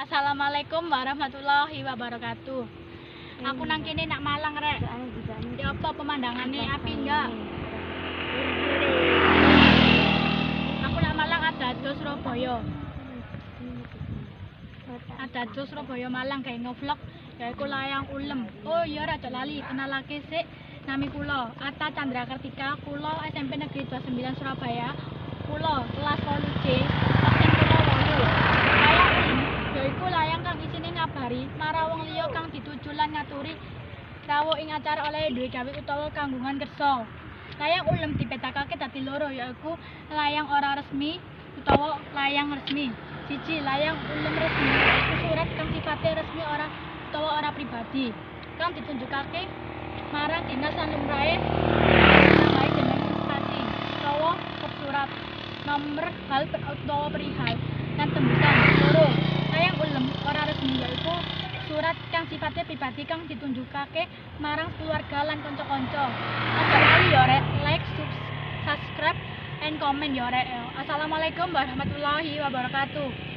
Assalamualaikum warahmatullahi wabarakatuh. Aku nang kene nak Malang rek. Ya apa pemandangannya api enggak? Aku nak Malang ada do Surabaya. Ada do Surabaya Malang kayak ngevlog yaiku layang ulem. Oh iya rada lali kenalake sik nami kula Atta Chandra Kartika, kula SMP Negeri 29 Surabaya. Kula kelas 8C, absen kula 8. Layang ulem yaiku layang kang isine ngabari marang wong liya kang dituju lan ngaturi rawuh ing acara oleh duwe gawe utawa kanggungan kersa. Layang ulem dipetakake dadi loro yaiku layang ora resmi utawa layang resmi. Siji, layang ulem resmi yaiku surat kang sifate resmi utawa ora pribadi kang ditunjukake marang dinas lan lumrahe nambahi jeneng instansi utawa surat nomor hal utawa perihal dan tembusan. Loro, layang ulem ora resmi yaiku surat kang sifatnya pribadi kang ditunjukake marang keluarga lan kanca-kanca. Aja lali ya rek, like, subscribe, and comment ya rek. Assalamualaikum warahmatullahi wabarakatuh.